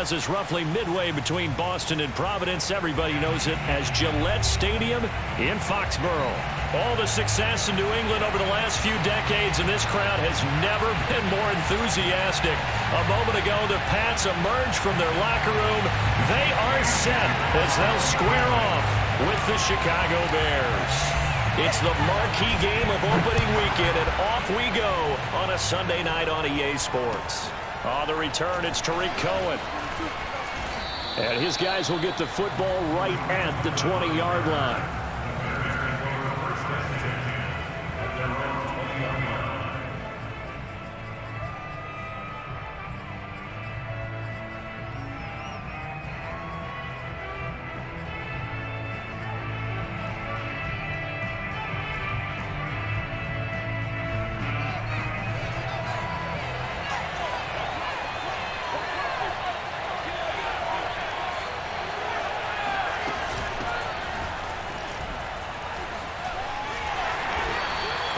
Because it's roughly midway between Boston and Providence, everybody knows it as Gillette Stadium in Foxborough. All the success in New England over the last few decades, and this crowd has never been more enthusiastic. A moment ago, the Pats emerged from their locker room. They are set as they'll square off with the Chicago Bears. It's the marquee game of opening weekend, and off we go on a Sunday night on EA Sports. On the return, it's Tariq Cohen. And his guys will get the football right at the 20-yard line.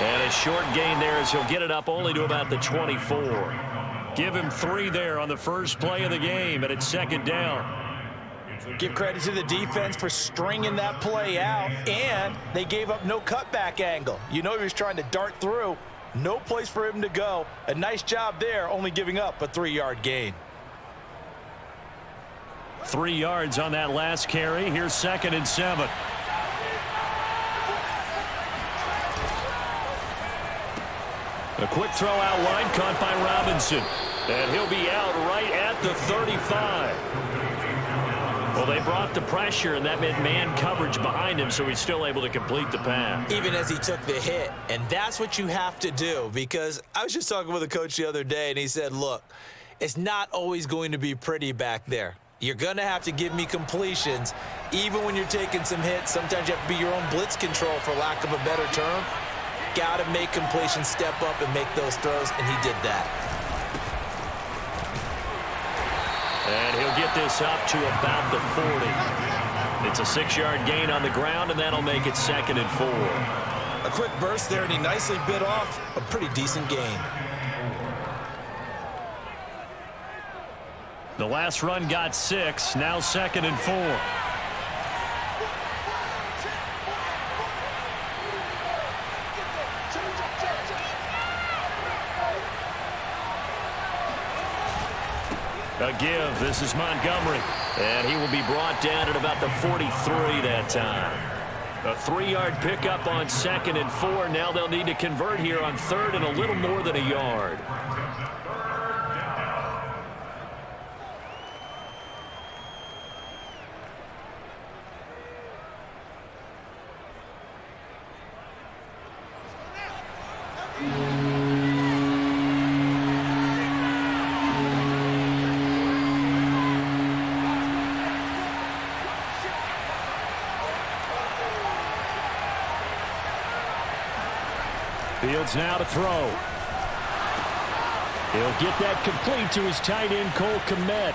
And a short gain there as he'll get it up only to about the 24. Give him 3 there on the first play of the game, and it's second down. Give credit to the defense for stringing that play out, and they gave up no cutback angle. You know he was trying to dart through. No place for him to go. A nice job there, only giving up a 3-yard gain. 3 yards on that last carry. Here's 2nd and 7. A quick throw out wide, caught by Robinson. And he'll be out right at the 35. Well, they brought the pressure, and that meant man coverage behind him, so he's still able to complete the pass. Even as he took the hit, and that's what you have to do, because I was just talking with a coach the other day, and he said, look, it's not always going to be pretty back there. You're going to have to give me completions, even when you're taking some hits. Sometimes you have to be your own blitz control, for lack of a better term. Got to make completions, step up, and make those throws, and he did that. And he'll get this up to about the 40. It's a 6-yard gain on the ground, and that'll make it 2nd and 4. A quick burst there, and he nicely bit off a pretty decent gain. The last run got 6, now 2nd and 4. A give. This is Montgomery. And he will be brought down at about the 43 that time. A 3-yard pickup on 2nd and 4. Now they'll need to convert here on 3rd and a little more than a yard. Fields now to throw. He'll get that complete to his tight end, Cole Kmet.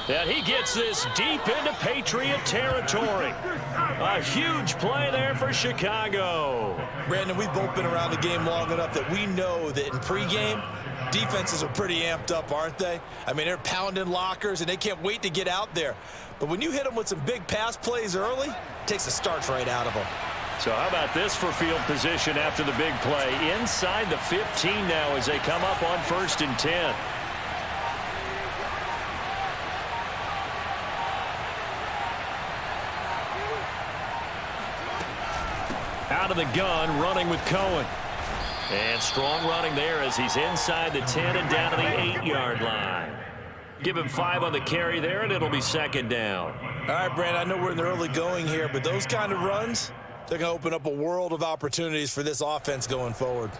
And he gets this deep into Patriot territory. A huge play there for Chicago. Brandon, we've both been around the game long enough that we know that in pregame, defenses are pretty amped up, aren't they? I mean, they're pounding lockers, and they can't wait to get out there. But when you hit them with some big pass plays early, it takes the starch right out of them. So how about this for field position after the big play? Inside the 15 now as they come up on 1st and 10. Out of the gun, running with Cohen. And strong running there as he's inside the 10 and down to the 8-yard line. Give him 5 on the carry there, and it'll be 2nd down. All right, Brandon, I know we're in the early going here, but those kind of runs, they're going to open up a world of opportunities for this offense going forward.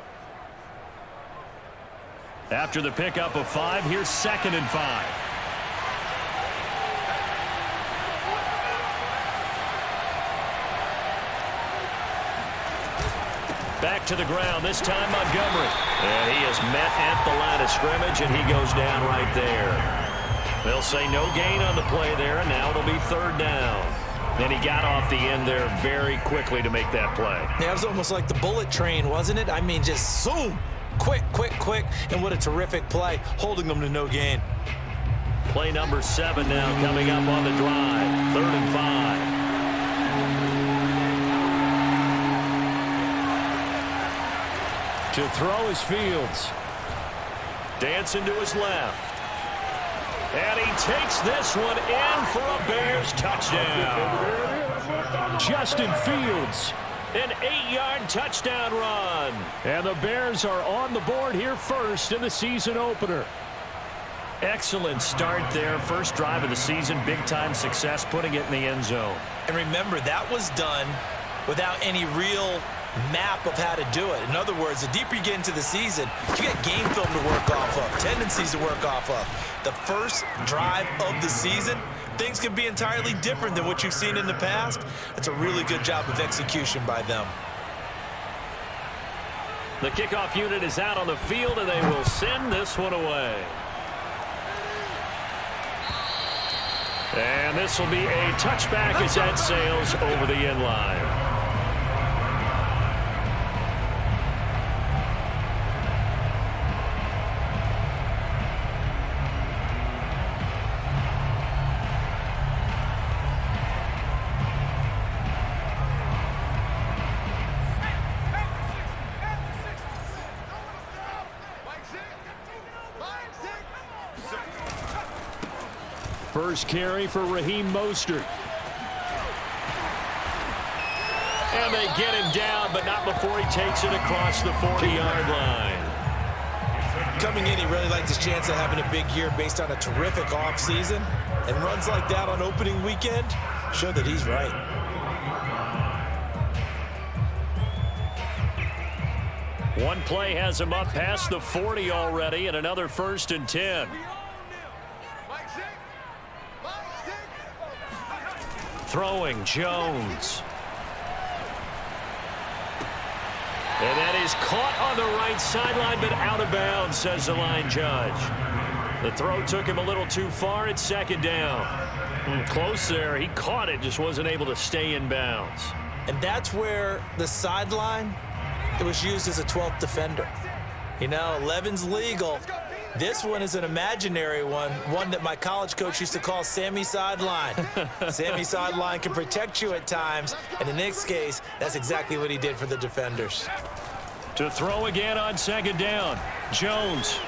After the pickup of 5, here's 2nd and 5. Back to the ground, this time Montgomery. And he is met at the line of scrimmage, and he goes down right there. They'll say no gain on the play there, and now it'll be 3rd down. And he got off the end there very quickly to make that play. Yeah, it was almost like the bullet train, wasn't it? I mean, just zoom. Quick, quick, quick, and what a terrific play, holding them to no gain. Play number 7 now coming up on the drive. 3rd and 5. To throw is Fields. Dancing to his left. And he takes this one in for a Bears touchdown. Justin Fields, an 8-yard touchdown run. And the Bears are on the board here first in the season opener. Excellent start there. First drive of the season, big-time success, putting it in the end zone. And remember, that was done without any real map of how to do it. In other words, the deeper you get into the season, you get game film to work off of, tendencies to work off of. The first drive of the season, things can be entirely different than what you've seen in the past. It's a really good job of execution by them. The kickoff unit is out on the field, and they will send this one away. And this will be a touchback as that sails over the end line. First carry for Raheem Mostert. And they get him down, but not before he takes it across the 40-yard line. Coming in, he really liked his chance of having a big year based on a terrific offseason. And runs like that on opening weekend show that he's right. One play has him up past the 40 already, and another 1st and 10. Throwing Jones. And that is caught on the right sideline, but out of bounds, says the line judge. The throw took him a little too far. It's 2nd down. Close there. He caught it, just wasn't able to stay in bounds. And that's where the sideline, it was used as a 12th defender. You know, 11's legal. This one is an imaginary one that my college coach used to call Sammy Sideline. Sammy Sideline can protect you at times, and in this case, that's exactly what he did for the defenders. To throw again on 2nd down. Jones.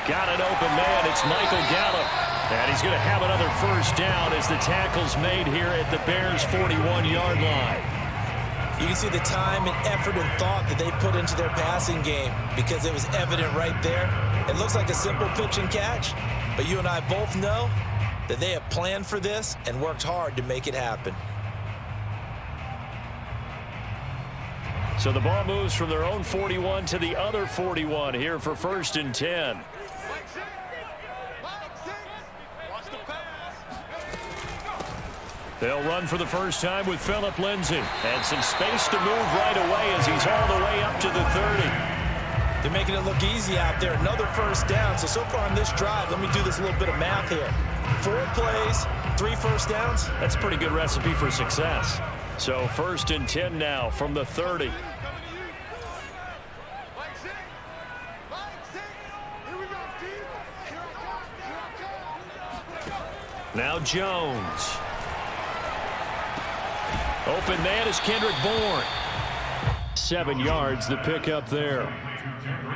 Got an open man. It's Michael Gallup. And he's going to have another 1st down as the tackle's made here at the Bears' 41-yard line. You can see the time and effort and thought that they put into their passing game because it was evident right there. It looks like a simple pitch and catch, but you and I both know that they have planned for this and worked hard to make it happen. So the ball moves from their own 41 to the other 41 here for 1st and 10. They'll run for the first time with Phillip Lindsay. And some space to move right away as he's all the way up to the 30. They're making it look easy out there. Another 1st down. So far on this drive, let me do this little bit of math here. 4 plays, 3 1st downs. That's a pretty good recipe for success. So 1st and 10 now from the 30. Now Jones. Open man is Kendrick Bourne. 7 yards, the pickup there.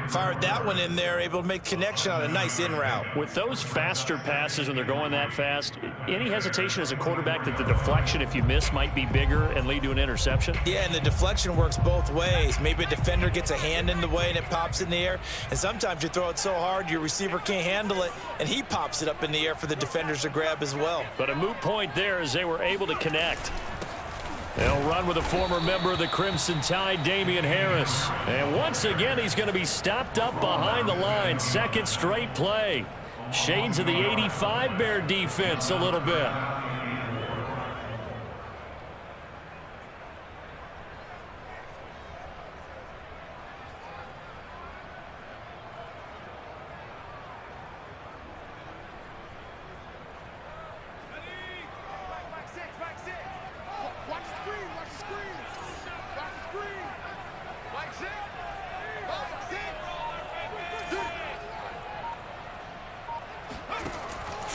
Fired that one in there, able to make connection on a nice in route. With those faster passes when they're going that fast, any hesitation as a quarterback that the deflection, if you miss, might be bigger and lead to an interception? Yeah, and the deflection works both ways. Maybe a defender gets a hand in the way and it pops in the air. And sometimes you throw it so hard your receiver can't handle it, and he pops it up in the air for the defenders to grab as well. But a moot point there as they were able to connect. They'll run with a former member of the Crimson Tide, Damian Harris. And once again, he's going to be stopped up behind the line. 2nd straight play. Shades of the 85 Bear defense a little bit.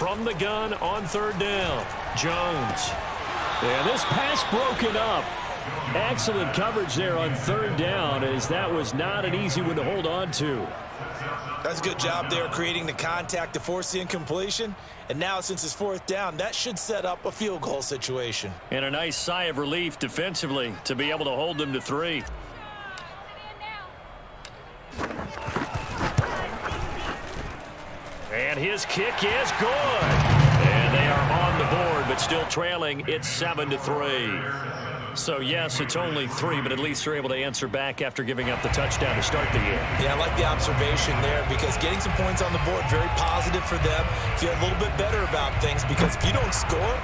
from the gun on third down. Jones. And this pass broken up. Excellent coverage there on third down, as that was not an easy one to hold on to. That's a good job there creating the contact to force the incompletion. And now, since it's fourth down, that should set up a field goal situation. And a nice sigh of relief defensively to be able to hold them to 3. And his kick is good. And they are on the board, but still trailing. It's 7-3. So, yes, it's only 3, but at least they're able to answer back after giving up the touchdown to start the game. Yeah, I like the observation there, because getting some points on the board, very positive for them. Feel a little bit better about things, because if you don't score,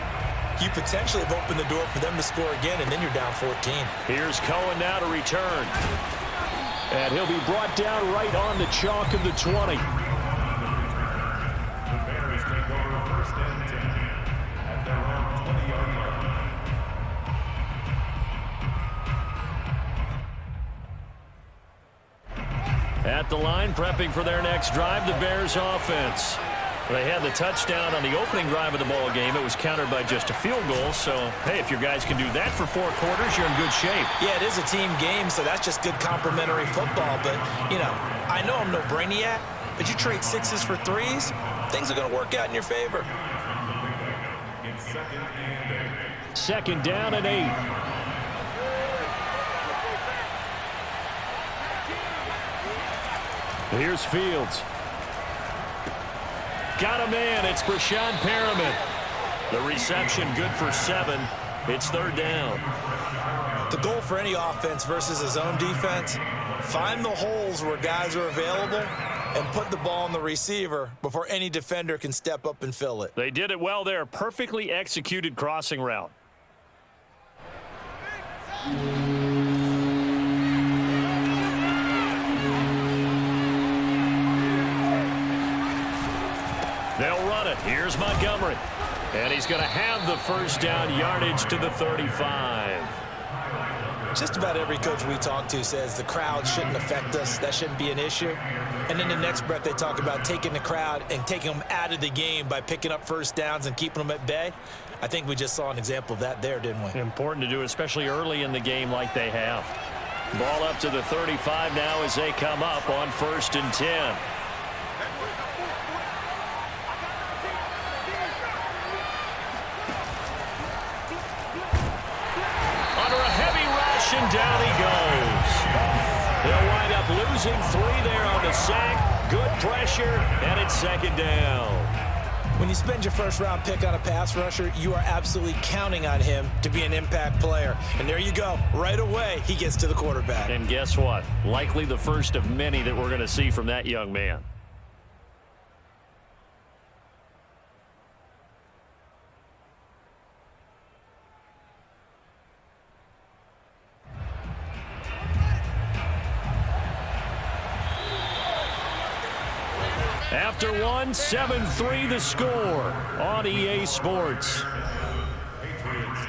you potentially have opened the door for them to score again, and then you're down 14. Here's Cohen now to return. And he'll be brought down right on the chalk of the 20. At the line, prepping for their next drive, the Bears offense. They had the touchdown on the opening drive of the ball game. It was countered by just a field goal. So, hey, if your guys can do that for 4 quarters, you're in good shape. Yeah, it is a team game, so that's just good complementary football. But, you know, I know I'm no brainiac, but you trade 6s for 3s, things are going to work out in your favor. Second down and 8. Here's Fields. Got a man. It's Brashad Perriman. The reception good for 7. It's third down. The goal for any offense versus his own defense, find the holes where guys are available and put the ball on the receiver before any defender can step up and fill it. They did it well there. Perfectly executed crossing route. They'll run it. Here's Montgomery. And he's going to have the first down, yardage to the 35. Just about every coach we talk to says the crowd shouldn't affect us. That shouldn't be an issue. And then the next breath they talk about taking the crowd and taking them out of the game by picking up first downs and keeping them at bay. I think we just saw an example of that there, didn't we? Important to do, especially early in the game like they have. Ball up to the 35 now as they come up on 1st and 10. And down he goes. They'll wind up losing 3 there on the sack. Good pressure, and it's second down. When you spend your first-round pick on a pass rusher, you are absolutely counting on him to be an impact player. And there you go. Right away, he gets to the quarterback. And guess what? Likely the first of many that we're going to see from that young man. After 1, 7-3 the score on EA Sports. Patriots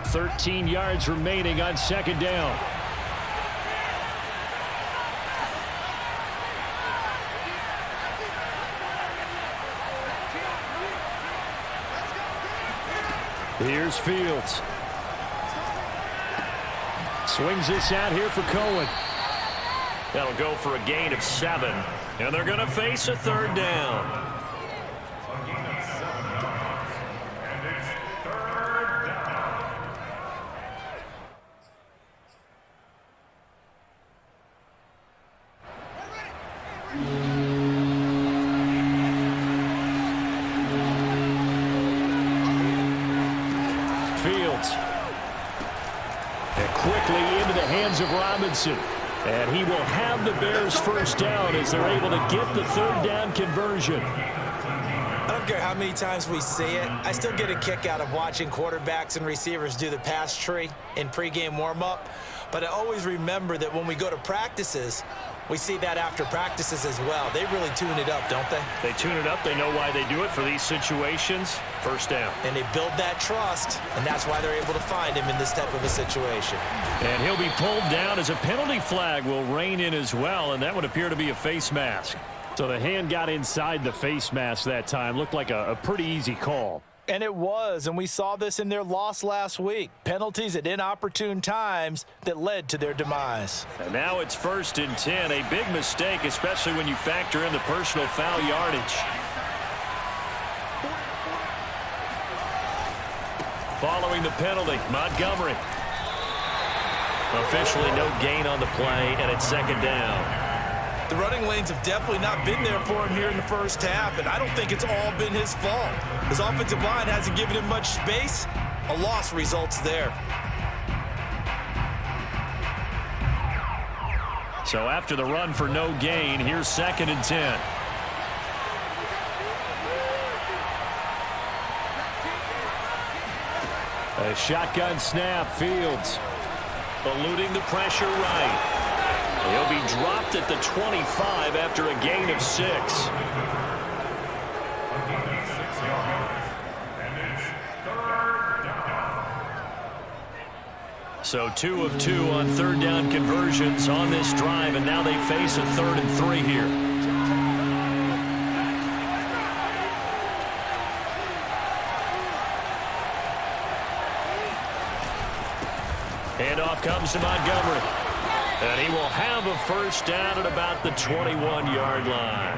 13 yards remaining on second down. Here's Fields. Swings this out here for Cohen. That'll go for a gain of 7. And they're going to face a third down. Fields. And quickly into the hands of Robinson. And he will have the Bears first down as they're able to get the third down conversion. I don't care how many times we see it. I still get a kick out of watching quarterbacks and receivers do the pass tree in pregame warm-up. But I always remember that when we go to practices, We see that after practices as well. They really tune it up, don't they? They tune it up. They know why they do it for these situations. First down. And they build that trust, and that's why they're able to find him in this type of a situation. And he'll be pulled down as a penalty flag will rein in as well, and that would appear to be a face mask. So the hand got inside the face mask that time. Looked like a pretty easy call. And it was, and we saw this in their loss last week. Penalties at inopportune times that led to their demise. And now it's 1st and 10. A big mistake, especially when you factor in the personal foul yardage. Following the penalty, Montgomery. Officially no gain on the play, and it's 2nd down. The running lanes have definitely not been there for him here in the first half, and I don't think it's all been his fault. His offensive line hasn't given him much space. A loss results there. So after the run for no gain, here's 2nd and 10. A shotgun snap, Fields. Eluding the pressure right. He'll be dropped at the 25 after a gain of 6. So 2 of 2 on 3rd down conversions on this drive, and now they face a 3rd and 3 here. Handoff comes to Montgomery. And he will have a first down at about the 21-yard line.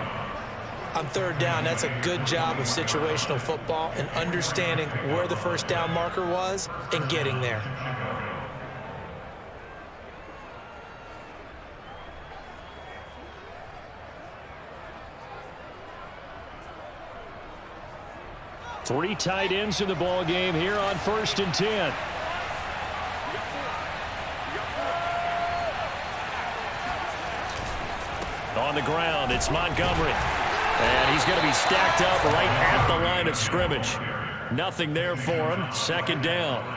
On 3rd down, that's a good job of situational football and understanding where the first down marker was and getting there. Three tight ends in the ball game here on 1st and 10. On the ground, it's Montgomery. And he's going to be stacked up right at the line of scrimmage. Nothing there for him. 2nd down.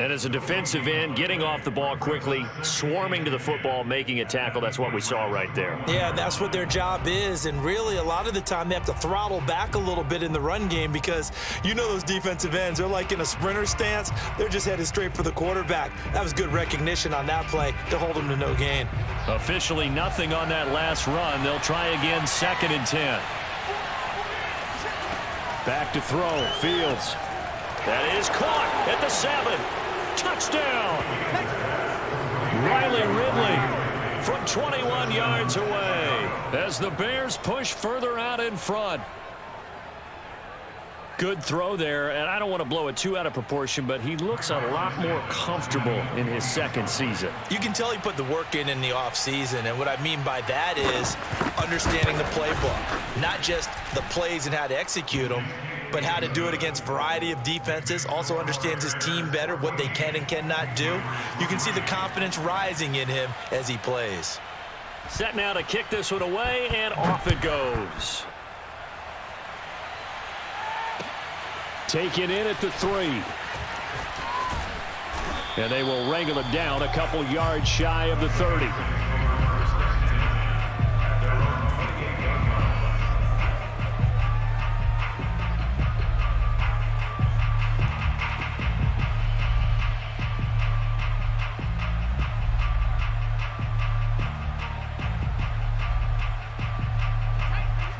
And as a defensive end, getting off the ball quickly, swarming to the football, making a tackle, that's what we saw right there. Yeah, that's what their job is. And really, a lot of the time, they have to throttle back a little bit in the run game because you know those defensive ends, they're like in a sprinter stance. They're just headed straight for the quarterback. That was good recognition on that play to hold them to no gain. Officially nothing on that last run. They'll try again, 2nd and 10. Back to throw, Fields. That is caught at the 7. Touchdown! Riley Ridley from 21 yards away as the Bears push further out in front. Good throw there, and I don't want to blow it too out of proportion, but he looks a lot more comfortable in his 2nd season. You can tell he put the work in the offseason, and what I mean by that is understanding the playbook. Not just the plays and how to execute them, but how to do it against a variety of defenses. Also understands his team better, what they can and cannot do. You can see the confidence rising in him as he plays. Set now to kick this one away, and off it goes. Taken in at the 3. And they will wrangle it down a couple yards shy of the 30.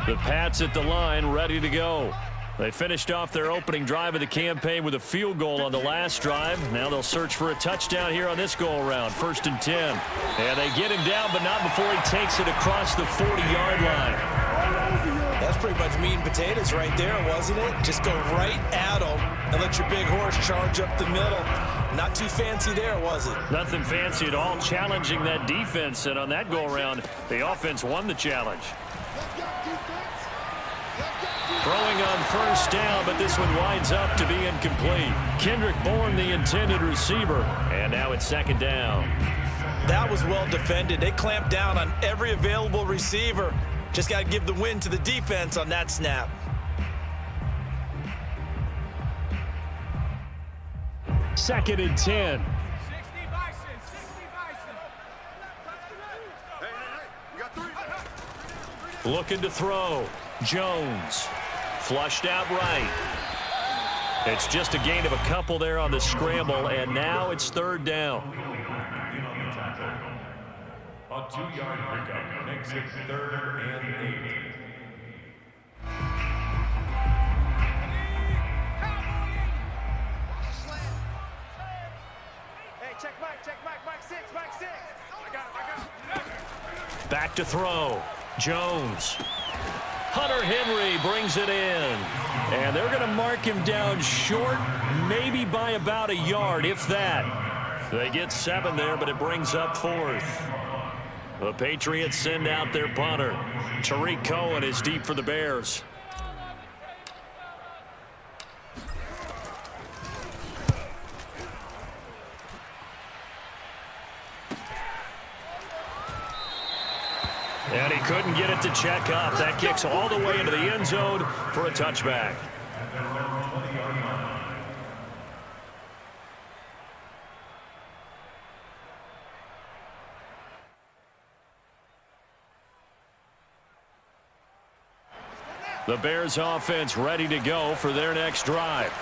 The Pats at the line, ready to go. They finished off their opening drive of the campaign with a field goal on the last drive. Now they'll search for a touchdown here on this go-around. 1st and 10. And they get him down, but not before he takes it across the 40-yard line. That's pretty much meat and potatoes right there, wasn't it? Just go right at him and let your big horse charge up the middle. Not too fancy there, was it? Nothing fancy at all, challenging that defense. And on that go-around, the offense won the challenge. Throwing on 1st down, but this one winds up to be incomplete. Kendrick Bourne, the intended receiver. And now it's 2nd down. That was well defended. They clamped down on every available receiver. Just got to give the win to the defense on that snap. 2nd and 10. Looking to throw. Jones. Flushed out right. It's just a gain of a couple there on the scramble, and now it's third down. A 2-yard pickup makes it 3rd and 8. Hey, check Mike 6. I got it. Back to throw. Jones. Hunter Henry brings it in. And they're going to mark him down short, maybe by about a yard, if that. They get 7 there, but it brings up 4th. The Patriots send out their punter. Tariq Cohen is deep for the Bears. And he couldn't get it to check up. That kicks all the way into the end zone for a touchback. The Bears offense ready to go for their next drive.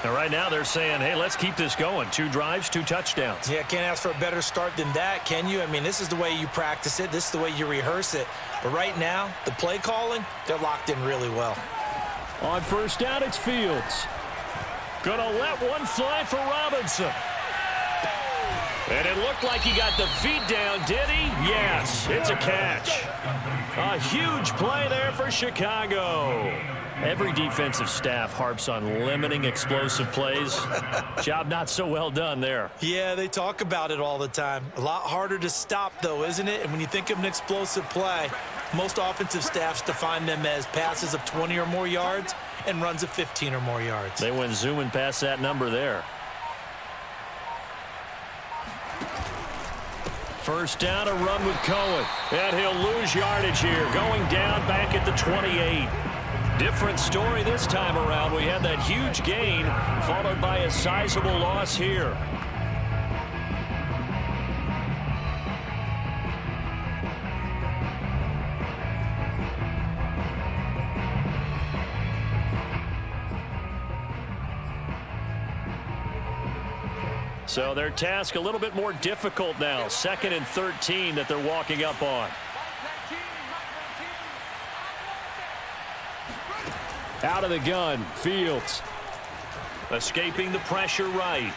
And right now they're saying, hey, let's keep this going. 2 drives, 2 touchdowns. Yeah, can't ask for a better start than that, can you? I mean, this is the way you practice it. This is the way you rehearse it. But right now, the play calling, they're locked in really well. On first down, it's Fields. Gonna let one fly for Robinson. And it looked like he got the feet down, did he? Yes, it's a catch. A huge play there for Chicago. Every defensive staff harps on limiting explosive plays. Job not so well done there. Yeah, they talk about it all the time. A lot harder to stop, though, isn't it? And when you think of an explosive play, most offensive staffs define them as passes of 20 or more yards and runs of 15 or more yards. They went zooming past that number there. First down, a run with Cohen. And he'll lose yardage here, going down back at the 28. Different story this time around. We had that huge gain, followed by a sizable loss here. So their task a little bit more difficult now. 2nd and 13 that they're walking up on. Out of the gun, Fields. Escaping the pressure right.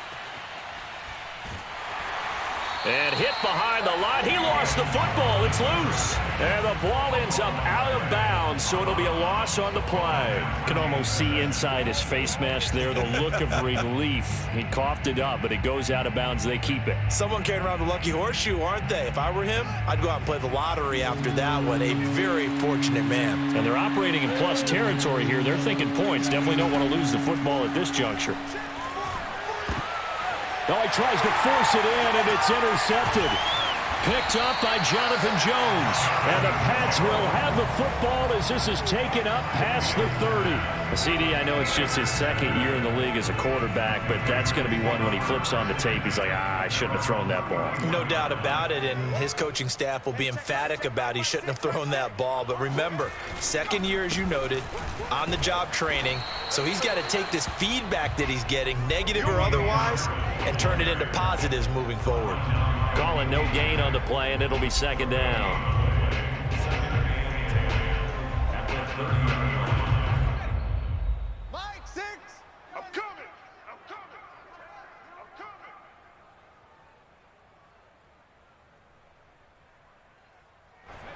And hit behind the line. He lost the football. It's loose. And the ball ends up out of bounds, so it'll be a loss on the play. Can almost see inside his face mask there, the look of relief. He coughed it up, but it goes out of bounds. They keep it. Someone carrying around the lucky horseshoe, aren't they? If I were him, I'd go out and play the lottery after that one. A very fortunate man. And they're operating in plus territory here. They're thinking points. Definitely don't want to lose the football at this juncture. Oh, he tries to force it in, and it's intercepted. Picked up by Jonathan Jones. And the Pats will have the football as this is taken up past the 30. CD, I know it's just his 2nd year in the league as a quarterback, but that's going to be one when he flips on the tape. He's like, I shouldn't have thrown that ball. No doubt about it, and his coaching staff will be emphatic about he shouldn't have thrown that ball. But remember, 2nd year, as you noted, on-the-job training. So he's got to take this feedback that he's getting, negative or otherwise, and turn it into positives moving forward. Calling no gain on the play, and it'll be 2nd down. Mike 6. I'm coming.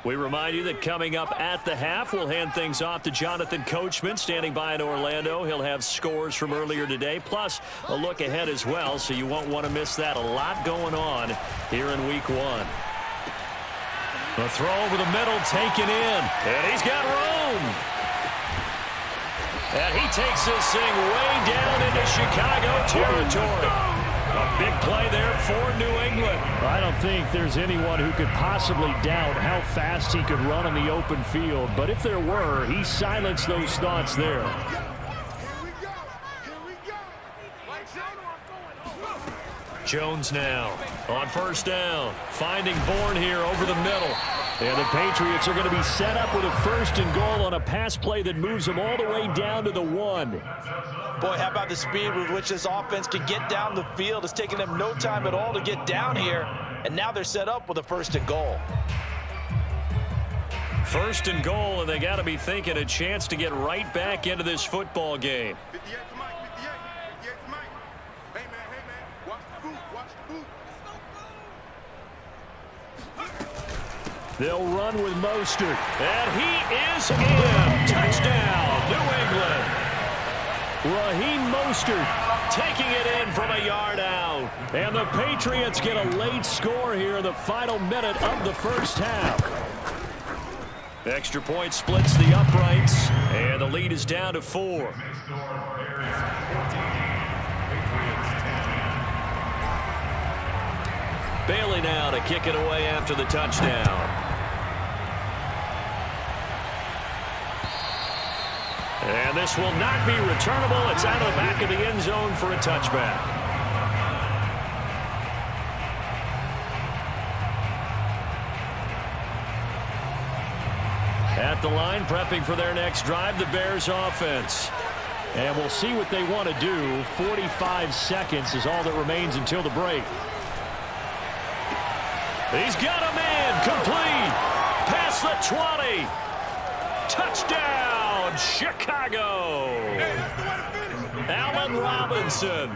We remind you that coming up at the half, we'll hand things off to Jonathan Coachman, standing by in Orlando. He'll have scores from earlier today, plus a look ahead as well, so you won't want to miss that. A lot going on here in Week 1. The throw over the middle, taken in, and he's got room. And he takes this thing way down into Chicago territory. A big play there for New England. I don't think there's anyone who could possibly doubt how fast he could run on the open field. But if there were, he silenced those thoughts there. Jones now on first down. Finding Bourne here over the middle. And the Patriots are going to be set up with a 1st and goal on a pass play that moves them all the way down to the 1. Boy, how about the speed with which this offense can get down the field? It's taking them no time at all to get down here, and now they're set up with a 1st and goal. 1st and goal, and they got to be thinking a chance to get right back into this football game. 58 to Mike, 58 to Mike. Hey, man, watch the boot, watch the boot. They'll run with Mostert, and he is in. Touchdown, New England. Raheem Mostert taking it in from a yard out. And the Patriots get a late score here in the final minute of the first half. Extra point splits the uprights, and the lead is down to 4. Bailey now to kick it away after the touchdown. And this will not be returnable. It's out of the back of the end zone for a touchback. At the line, prepping for their next drive, the Bears offense. And we'll see what they want to do. 45 seconds is all that remains until the break. He's got a man complete. Past the 20. Touchdown, Chicago. Allen Robinson,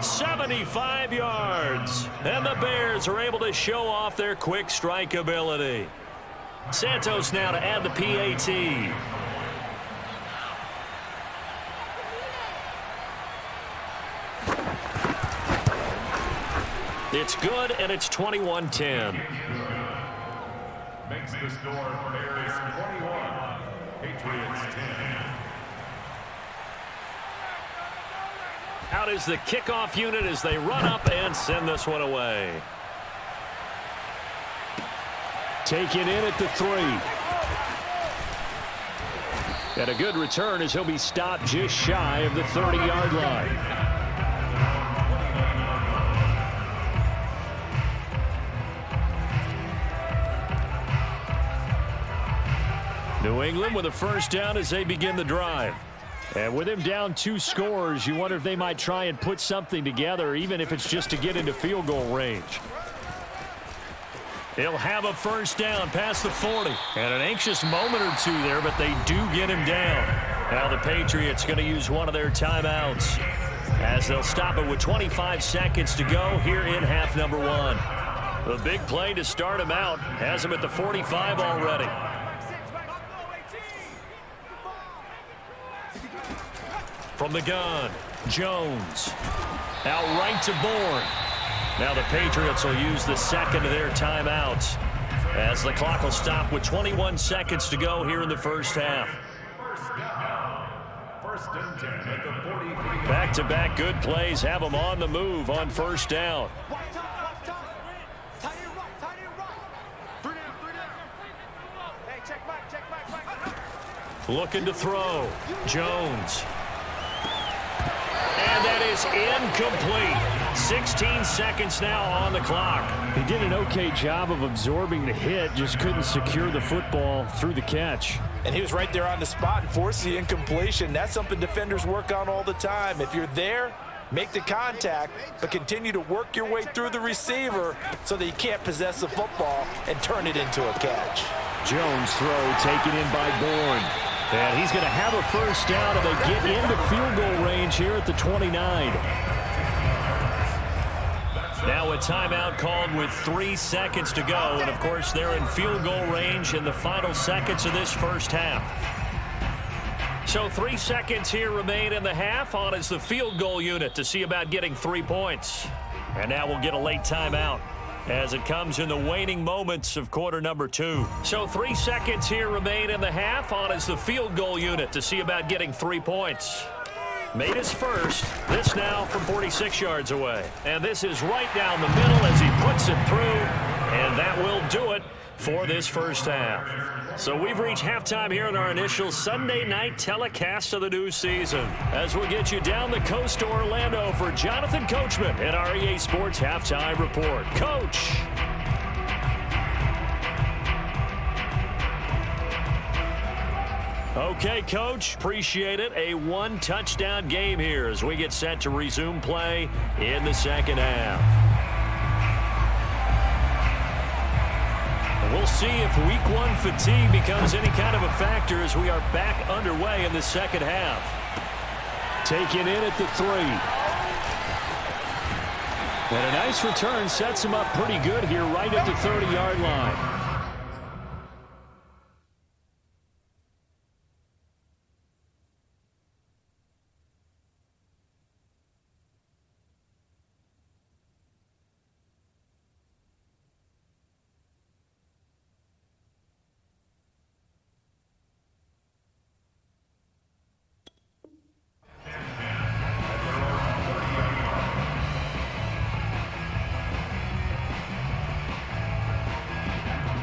75 yards. And the Bears are able to show off their quick strike ability. Santos now to add the PAT. It's good, and it's 21-10. Makes the score Bears 21, Patriots 10. Out is the kickoff unit as they run up and send this one away. Take it in at the 3. And a good return as he'll be stopped just shy of the 30-yard line. New England with a 1st down as they begin the drive. And with him down 2 scores, you wonder if they might try and put something together, even if it's just to get into field goal range. He'll have a 1st down past the 40. And an anxious moment or two there, but they do get him down. Now the Patriots going to use one of their timeouts as they'll stop it with 25 seconds to go here in half number 1. The big play to start him out has him at the 45 already. From the gun, Jones. Out right to Bourne. Now the Patriots will use the second of their timeouts as the clock will stop with 21 seconds to go here in the first half. First and 10 at the 43. Back-to-back good plays have them on the move on 1st down. Looking to throw. Jones. And that is incomplete. 16 seconds now on the clock. He did an okay job of absorbing the hit, just couldn't secure the football through the catch. And he was right there on the spot and forced the incompletion. That's something defenders work on all the time. If you're there, make the contact, but continue to work your way through the receiver so that you can't possess the football and turn it into a catch. Jones throw taken in by Bourne. And he's going to have a 1st down, and they get into field goal range here at the 29. Now a timeout called with 3 seconds to go. And, of course, they're in field goal range in the final seconds of this first half. So 3 seconds here remain in the half. On is the field goal unit to see about getting 3 points. And now we'll get a late timeout as it comes in the waning moments of quarter number 2. So 3 seconds here remain in the half. On is the field goal unit to see about getting 3 points. Made his first. This now from 46 yards away. And this is right down the middle as he puts it through. And that will do it for this first half. So we've reached halftime here in our initial Sunday night telecast of the new season. As we'll get you down the coast to Orlando for Jonathan Coachman in our EA Sports Halftime Report. Coach. Okay, Coach, appreciate it. A one-touchdown game here as we get set to resume play in the second half. We'll see if week one fatigue becomes any kind of a factor as we are back underway in the second half. Taken in at the 3. And a nice return sets him up pretty good here right at the 30-yard line.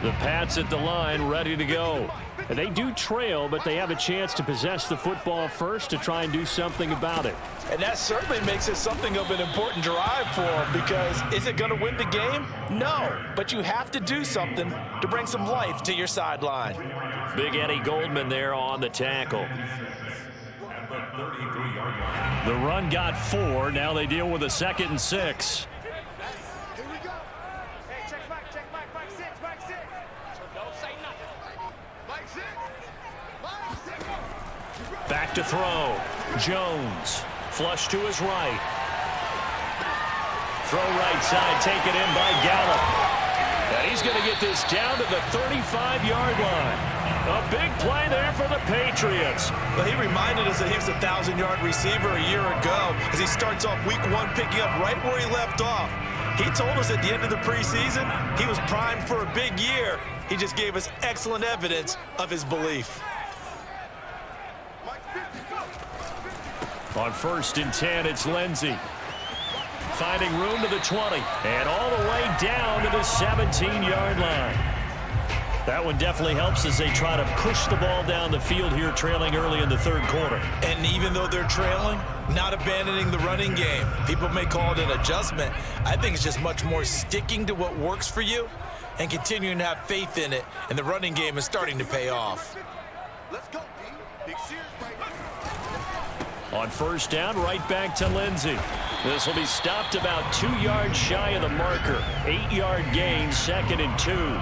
The Pats at the line, ready to go. They do trail, but they have a chance to possess the football first to try and do something about it. And that certainly makes it something of an important drive for them, because is it going to win the game? No, but you have to do something to bring some life to your sideline. Big Eddie Goldman there on the tackle. The run got 4. Now they deal with a 2nd and 6. Back to throw. Jones. Flush to his right. Throw right side. Taken in by Gallup. And he's going to get this down to the 35-yard line. A big play there for the Patriots. Well, he reminded us that he was a 1,000-yard receiver a year ago as he starts off week 1 picking up right where he left off. He told us at the end of the preseason he was primed for a big year. He just gave us excellent evidence of his belief. On 1st and 10, it's Lindsey. Finding room to the 20. And all the way down to the 17-yard line. That one definitely helps as they try to push the ball down the field here, trailing early in the 3rd quarter. And even though they're trailing, not abandoning the running game. People may call it an adjustment. I think it's just much more sticking to what works for you and continuing to have faith in it. And the running game is starting to pay off. Let's go, D. Big series right here. On 1st down, right back to Lindsey. This will be stopped about 2 yards shy of the marker. 8-yard gain, 2nd and 2.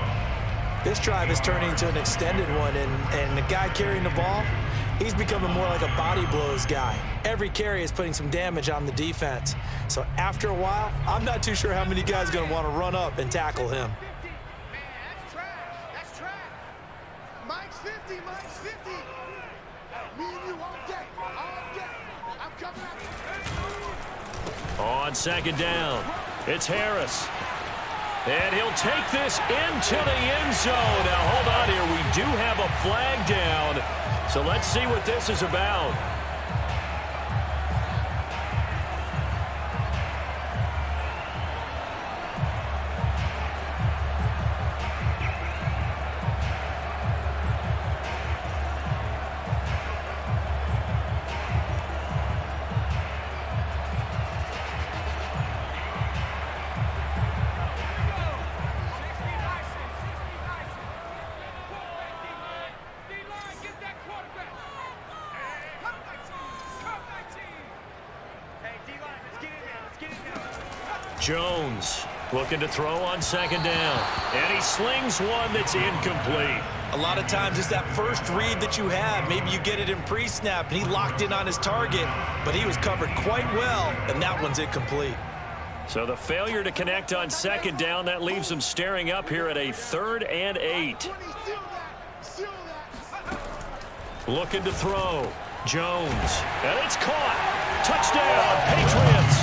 This drive is turning into an extended one, and the guy carrying the ball, he's becoming more like a body blows guy. Every carry is putting some damage on the defense. So after a while, I'm not too sure how many guys are going to want to run up and tackle him. Man, that's trash. That's trash. Mike's 50. Mike's 50. Me and you all day. All day. I'm coming out. On 2nd down, it's Harris. And he'll take this into the end zone. Now, hold on here. We do have a flag down. So let's see what this is about. Jones looking to throw on 2nd down. And he slings one that's incomplete. A lot of times it's that first read that you have. Maybe you get it in pre-snap, and he locked in on his target, but he was covered quite well, and that one's incomplete. So the failure to connect on 2nd down, that leaves him staring up here at a 3rd and 8. Looking to throw. Jones. And it's caught. Touchdown, Patriots.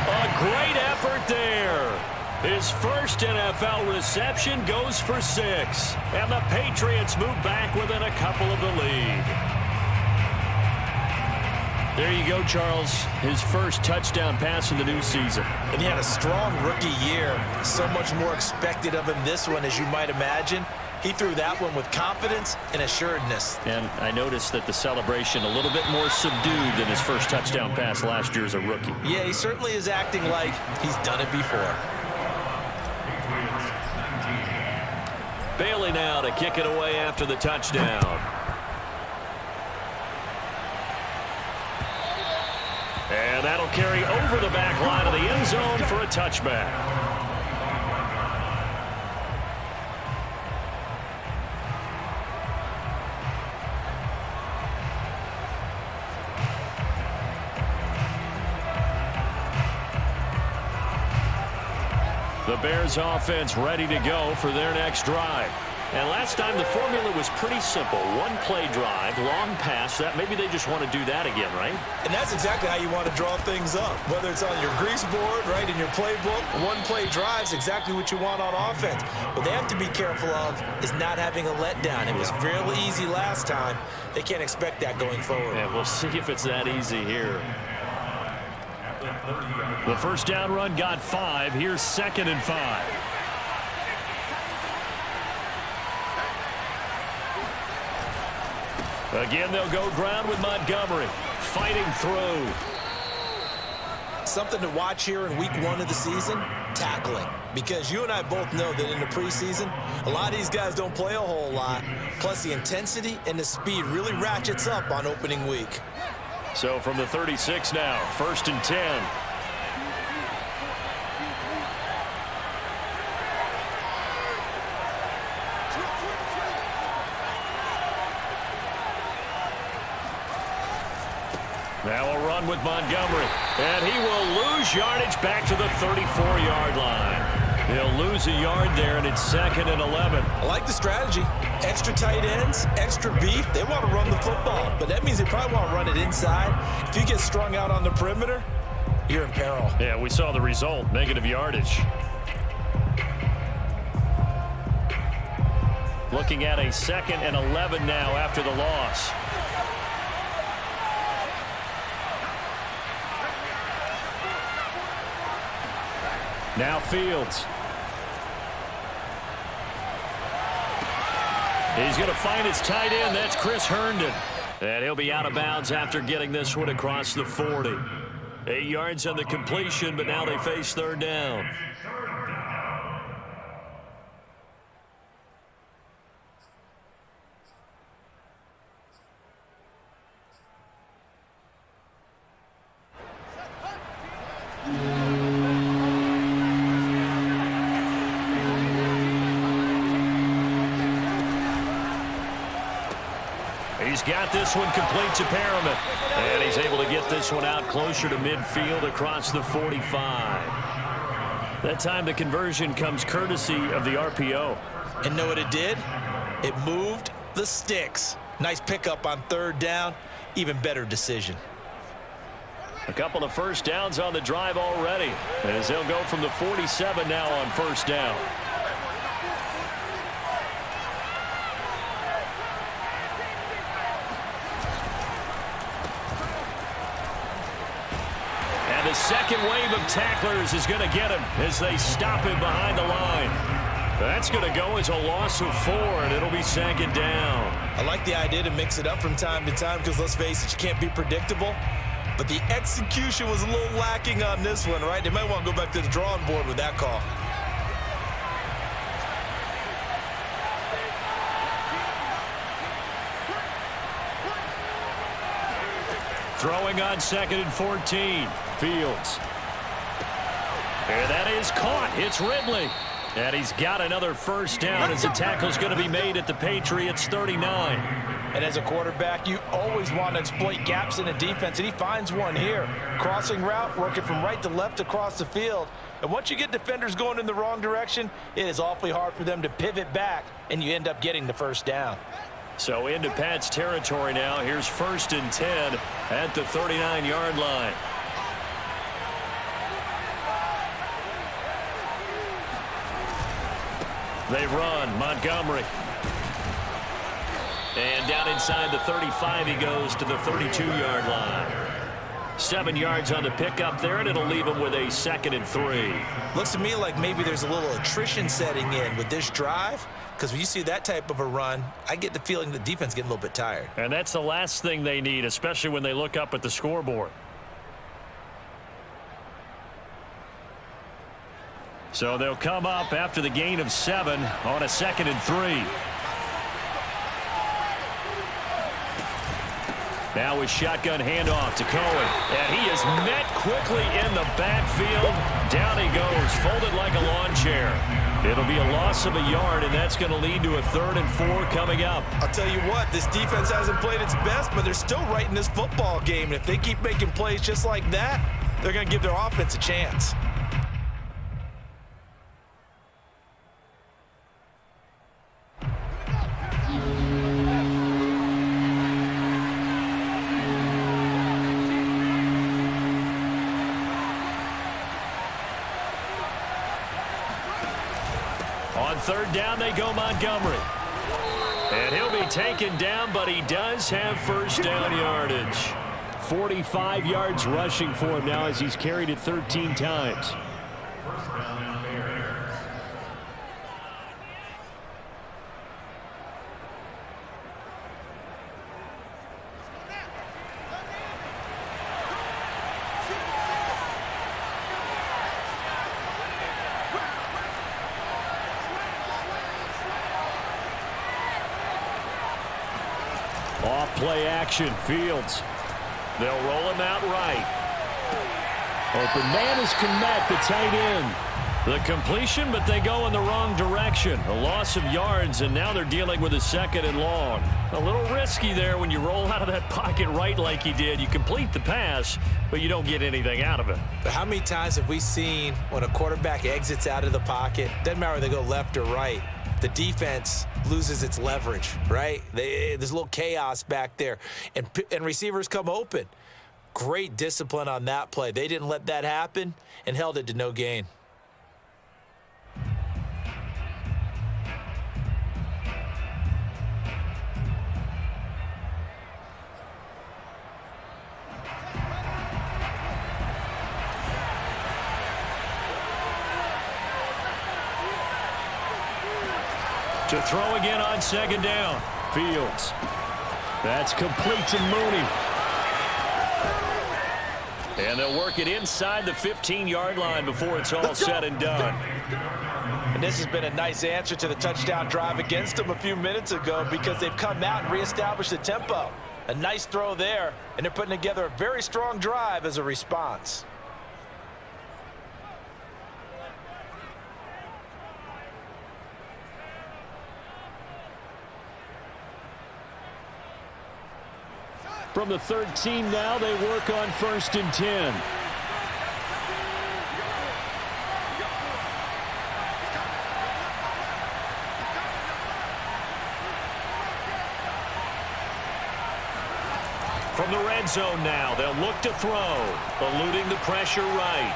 A great effort there. His first NFL reception goes for 6. And the Patriots move back within a couple of the lead. There you go, Charles. His first touchdown pass in the new season. And he had a strong rookie year. So much more expected of him this one, as you might imagine. He threw that one with confidence and assuredness. And I noticed that the celebration a little bit more subdued than his first touchdown pass last year as a rookie. Yeah, he certainly is acting like he's done it before. Bailey now to kick it away after the touchdown. carry over the back line of the end zone for a touchback. The Bears offense ready to go for their next drive. And last time the formula was pretty simple. One play drive, long pass. That maybe they just want to do that again, right? And that's exactly how you want to draw things up. Whether it's on your grease board, right, in your playbook, one play drive is exactly what you want on offense. What they have to be careful of is not having a letdown. It was real easy last time. They can't expect that going forward. Yeah, we'll see if it's that easy here. The first down run got 5. Here's 2nd and 5. Again, they'll go ground with Montgomery. Fighting through. Something to watch here in week 1 of the season, tackling. Because you and I both know that in the preseason, a lot of these guys don't play a whole lot. Plus, the intensity and the speed really ratchets up on opening week. So from the 36 now, 1st and 10. Now a run with Montgomery. And he will lose yardage back to the 34-yard line. He'll lose a yard there, and it's 2nd and 11. I like the strategy. Extra tight ends, extra beef. They want to run the football, but that means they probably want to run it inside. If you get strung out on the perimeter, you're in peril. Yeah, we saw the result, negative yardage. Looking at a 2nd and 11 now after the loss. Now Fields. He's going to find his tight end. That's Chris Herndon. And he'll be out of bounds after getting this one across the 40. 8 yards on the completion, but now they face 3rd down. He's got this one complete to Perriman. And he's able to get this one out closer to midfield across the 45. That time the conversion comes courtesy of the RPO. And know what it did? It moved the sticks. Nice pickup on 3rd down. Even better decision. A couple of first downs on the drive already, as they'll go from the 47 now on 1st down. And the second wave of tacklers is going to get him as they stop him behind the line. That's going to go as a loss of 4, and it'll be 2nd down. I like the idea to mix it up from time to time because, let's face it, you can't be predictable. But the execution was a little lacking on this one, right? They might want to go back to the drawing board with that call. Throwing on 2nd and 14. Fields. And that is caught. It's Ridley. And he's got another first down as the tackle's going to be made at the Patriots 39. And as a quarterback, you always want to exploit gaps in a defense, and he finds one here. Crossing route, working from right to left across the field. And once you get defenders going in the wrong direction, it is awfully hard for them to pivot back, and you end up getting the first down. So into Pat's territory now. Here's 1st and 10 at the 39-yard line. They run. Montgomery. And down inside the 35 he goes to the 32-yard line. 7 yards on the pickup there, and it'll leave him with a 2nd and 3. Looks to me like maybe there's a little attrition setting in with this drive, because when you see that type of a run, I get the feeling the defense getting a little bit tired. And that's the last thing they need, especially when they look up at the scoreboard. So they'll come up after the gain of 7 on a 2nd and 3. Now a shotgun handoff to Cohen. And he is met quickly in the backfield. Down he goes, folded like a lawn chair. It'll be a loss of a yard, and that's going to lead to a 3rd and 4 coming up. I'll tell you what, this defense hasn't played its best, but they're still right in this football game. And if they keep making plays just like that, they're going to give their offense a chance. On 3rd down, they go Montgomery. And he'll be taken down, but he does have 1st down yardage. 45 yards rushing for him now as he's carried it 13 times. First down, Bears. Off play action, Fields. They'll roll him out right. Open man is Kmet, the tight end. The completion, but they go in the wrong direction. A loss of yards, and now they're dealing with a 2nd and long. A little risky there when you roll out of that pocket right like he did. You complete the pass, but you don't get anything out of it. But how many times have we seen when a quarterback exits out of the pocket, doesn't matter whether they go left or right, the defense loses its leverage, right? There's a little chaos back there, and receivers come open. Great discipline on that play. They didn't let that happen and held it to no gain. To throw again on 2nd down. Fields. That's complete to Mooney. And they'll work it inside the 15-yard line before it's all said and done. And this has been a nice answer to the touchdown drive against them a few minutes ago because they've come out and reestablished the tempo. A nice throw there, and they're putting together a very strong drive as a response. From the 13 now, they work on 1st and 10. From the red zone now, they'll look to throw, eluding the pressure right.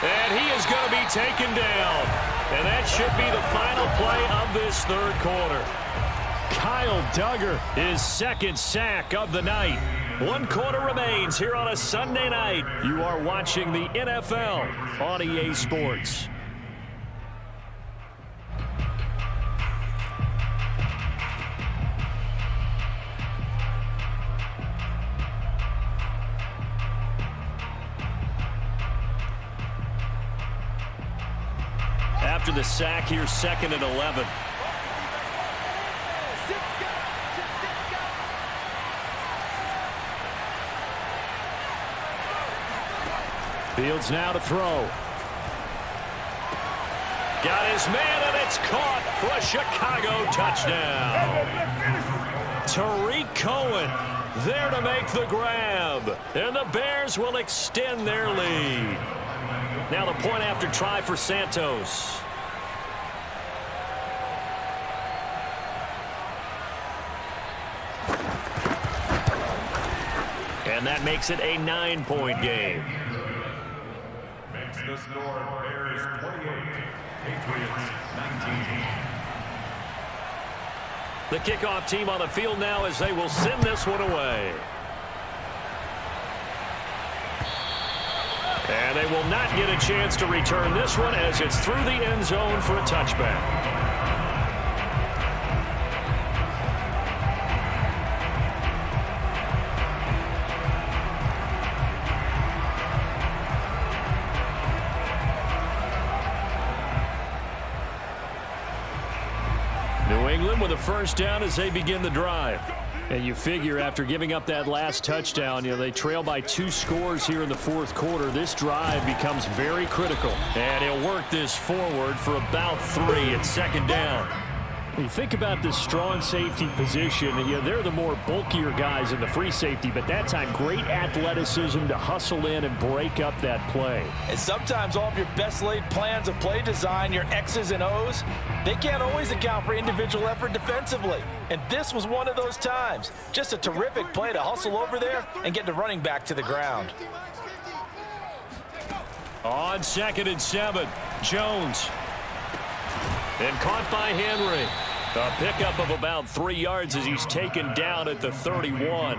And he is going to be taken down. And that should be the final play of this 3rd quarter. Kyle Duggar, his 2nd sack of the night. 1 quarter remains here on a Sunday night. You are watching the NFL on EA Sports. After the sack, here's 2nd and 11. Fields now to throw. Got his man, and it's caught for a Chicago touchdown. Tariq Cohen there to make the grab. And the Bears will extend their lead. Now the point after try for Santos. And that makes it a 9-point game. Makes the score Bears 28, Patriots 19. The kickoff team on the field now as they will send this one away. And they will not get a chance to return this one as it's through the end zone for a touchback. New England with a first down as they begin the drive. And you figure after giving up that last touchdown, they trail by 2 scores here in the fourth quarter. This drive becomes very critical. And he'll work this forward for about 3 at second down. You think about this strong safety position, they're the more bulkier guys in the free safety, but that time great athleticism to hustle in and break up that play. And sometimes all of your best laid plans of play design, your X's and O's, they can't always account for individual effort defensively. And this was one of those times. Just a terrific play to hustle over there and get the running back to the ground. On 2nd and 7, Jones. And caught by Henry. A pickup of about 3 yards as he's taken down at the 31.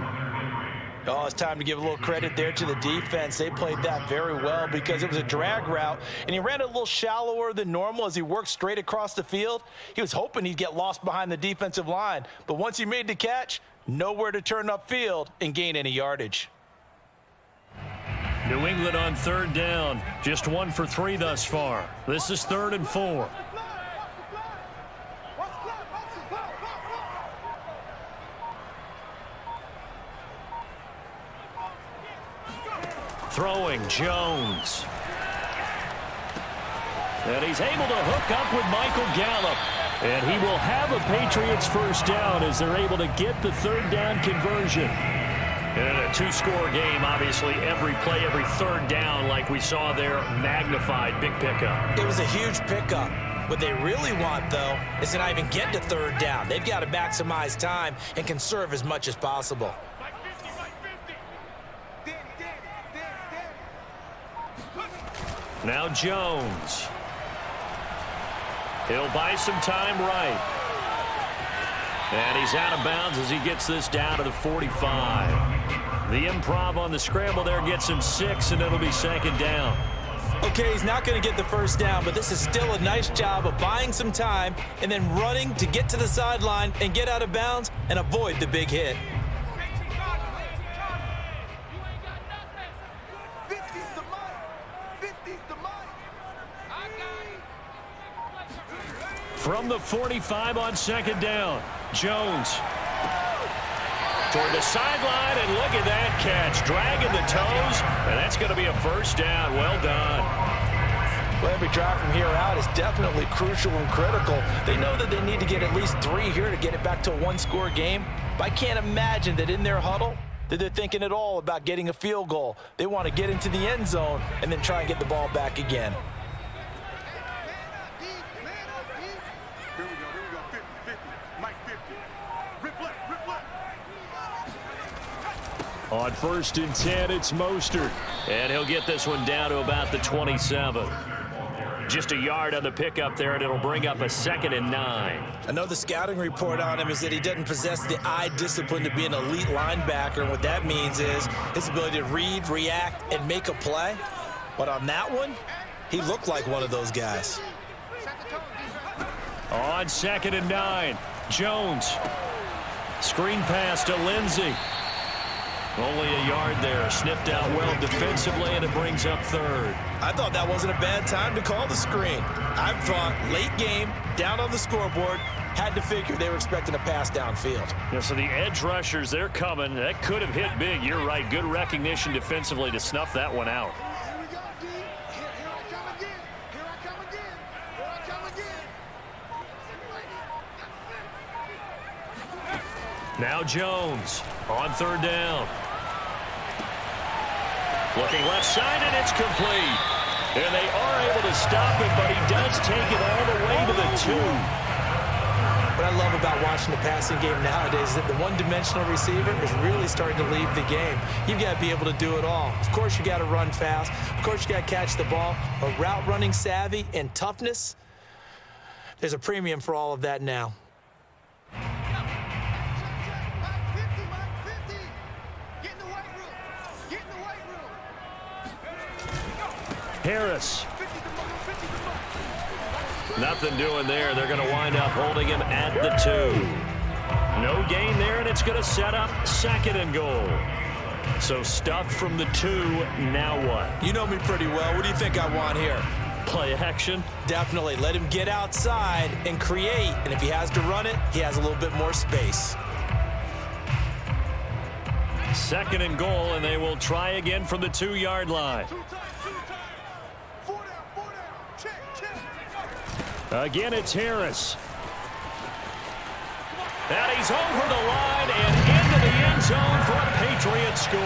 Oh, it's time to give a little credit there to the defense. They played that very well because it was a drag route, and he ran it a little shallower than normal as he worked straight across the field. He was hoping he'd get lost behind the defensive line, but once he made the catch, nowhere to turn upfield and gain any yardage. New England on 3rd down. Just 1 for 3 thus far. This is 3rd and 4. Throwing, Jones. And he's able to hook up with Michael Gallup. And he will have a Patriots first down as they're able to get the 3rd down conversion. And a 2-score game, obviously, every play, every 3rd down, like we saw there, magnified. Big pickup. It was a huge pickup. What they really want, though, is to not even get to 3rd down. They've got to maximize time and conserve as much as possible. Now Jones. He'll buy some time right. And he's out of bounds as he gets this down to the 45. The improv on the scramble there gets him 6, and it'll be 2nd down. Okay, he's not going to get the first down, but this is still a nice job of buying some time and then running to get to the sideline and get out of bounds and avoid the big hit. From the 45 on 2nd down, Jones toward the sideline, and look at that catch, dragging the toes, and that's going to be a first down. Well done. Well, every drive from here out is definitely crucial and critical. They know that they need to get at least 3 here to get it back to a 1-score game, but I can't imagine that in their huddle that they're thinking at all about getting a field goal. They want to get into the end zone and then try and get the ball back again. On 1st and 10, it's Mostert. And he'll get this one down to about the 27. Just a yard on the pickup there, and it'll bring up a 2nd and 9. I know the scouting report on him is that he doesn't possess the eye discipline to be an elite linebacker, and what that means is his ability to read, react, and make a play. But on that one, he looked like one of those guys. On 2nd and 9, Jones. Screen pass to Lindsey. Only a yard there, sniffed out well defensively, and it brings up 3rd. I thought that wasn't a bad time to call the screen. I thought late game, down on the scoreboard, had to figure they were expecting a pass downfield. Yeah, so the edge rushers, they're coming. That could have hit big. You're right. Good recognition defensively to snuff that one out. Here we go, D. Here I come again. Here I come again. Here I come again. Now Jones on 3rd down. Looking left side, and it's complete. And they are able to stop it, but he does take it all the way to the 2. What I love about watching the passing game nowadays is that the one-dimensional receiver is really starting to leave the game. You've got to be able to do it all. Of course, you got to run fast. Of course, you got to catch the ball. But route running savvy and toughness, there's a premium for all of that now. Harris. Nothing doing there. They're going to wind up holding him at the 2. No gain there, and it's going to set up 2nd and goal. So stuffed from the 2. Now what? You know me pretty well. What do you think I want here? play action. Definitely. Let him get outside and create. And if he has to run it, he has a little bit more space. 2nd and goal, and they will try again from the 2-yard line. Two times. 4 down. Check. Again, it's Harris. And he's over the line and into the end zone for a Patriot score.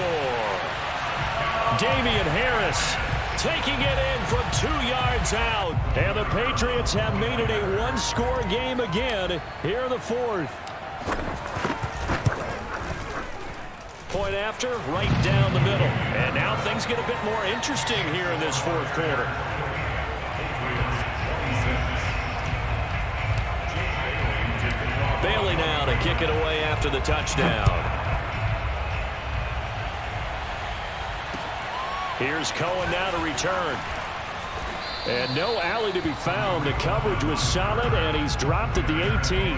Damian Harris taking it in from 2 yards out. And the Patriots have made it a 1-score game again here in the 4th. Point after, right down the middle. And now things get a bit more interesting here in this 4th quarter. Bailey now to kick it away after the touchdown. Here's Cohen now to return. And no alley to be found. The coverage was solid, and he's dropped at the 18.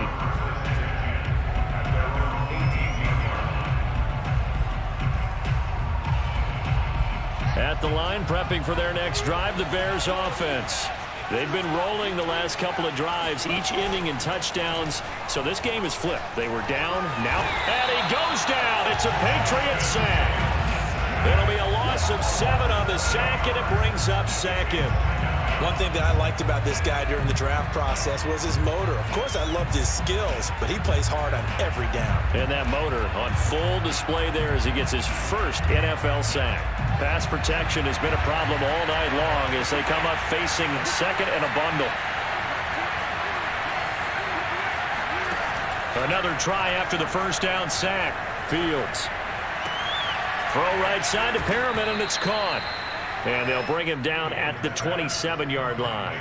At the line, prepping for their next drive, the Bears offense. They've been rolling the last couple of drives, each ending in touchdowns. So this game is flipped. They were down, now, and he goes down. It's a Patriots sack. It'll be a loss of 7 on the sack, and it brings up 2nd. One thing that I liked about this guy during the draft process was his motor. Of course, I loved his skills, but he plays hard on every down. And that motor on full display there as he gets his first NFL sack. Pass protection has been a problem all night long as they come up facing 2nd and a bundle. Another try after the first down sack. Fields. Throw right side to Perriman, and it's caught. And they'll bring him down at the 27-yard line.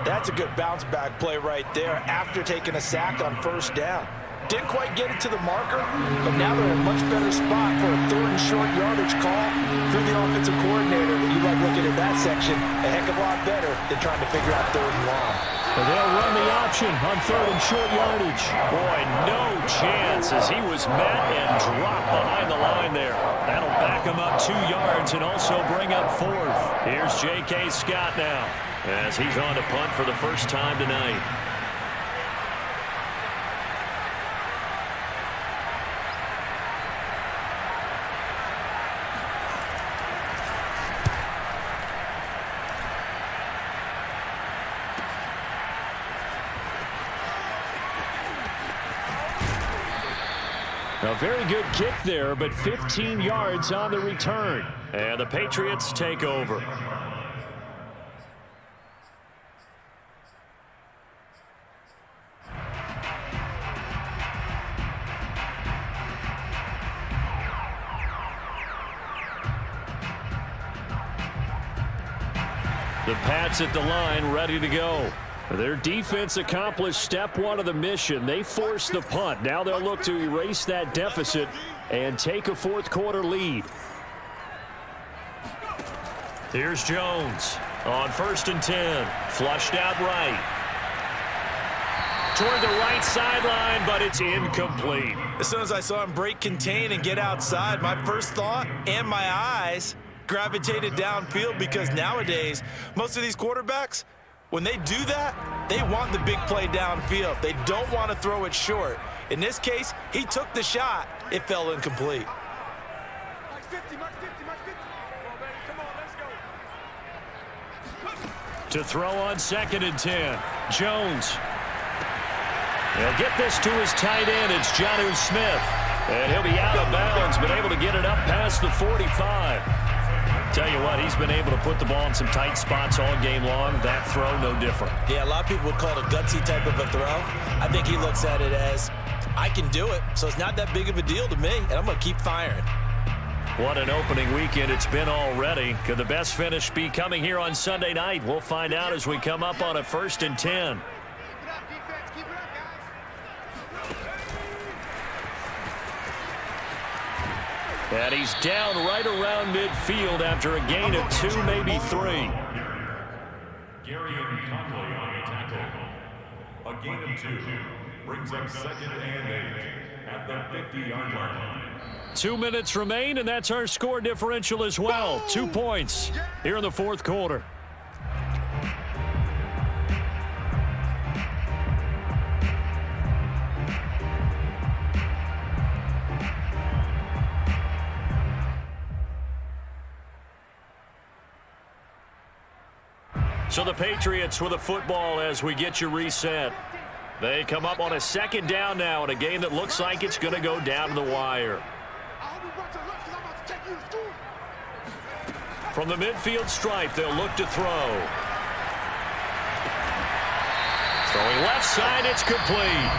That's a good bounce-back play right there after taking a sack on first down. Didn't quite get it to the marker, but now they're in a much better spot for a 3rd and short yardage call through the offensive coordinator. You like looking at that section a heck of a lot better than trying to figure out 3rd and long. And they'll run the option on 3rd and short yardage. Boy, no chance as he was met and dropped behind the line there. That'll back him up 2 yards and also bring up 4th. Here's J.K. Scott now as he's on to punt for the first time tonight. A very good kick there, but 15 yards on the return. And the Patriots take over. The Pats at the line, ready to go. Their defense accomplished step 1 of the mission. They forced the punt. Now they'll look to erase that deficit and take a 4th quarter lead. Here's Jones on 1st and 10. Flushed out right. Toward the right sideline, but it's incomplete. As soon as I saw him break contain and get outside, my first thought and my eyes gravitated downfield because nowadays, most of these quarterbacks, when they do that, they want the big play downfield. They don't want to throw it short. In this case, he took the shot. It fell incomplete. Max 50. Come on, baby. Come on, let's go. To throw on 2nd and 10. Jones. He'll get this to his tight end. It's Jonnu Smith. And he'll be out of bounds, but able to get it up past the 45. Tell you what, he's been able to put the ball in some tight spots all game long. That throw, no different. Yeah, a lot of people would call it a gutsy type of a throw. I think he looks at it as, I can do it, so it's not that big of a deal to me, and I'm going to keep firing. What an opening weekend it's been already. Could the best finish be coming here on Sunday night? We'll find out as we come up on a 1st and 10. Keep it up, defense. Keep it up, guys. And he's down right around midfield after a gain of 2, maybe 3. Gary Conley on the tackle. A gain of 2 brings up 2nd and 8 at the 50-yard line. 2 minutes remain, and that's our score differential as well. 2 points here in the 4th quarter. So the Patriots with a football as we get you reset. They come up on a second down now in a game that looks like it's going to go down to the wire. From the midfield stripe, they'll look to throw. Throwing left side, it's complete.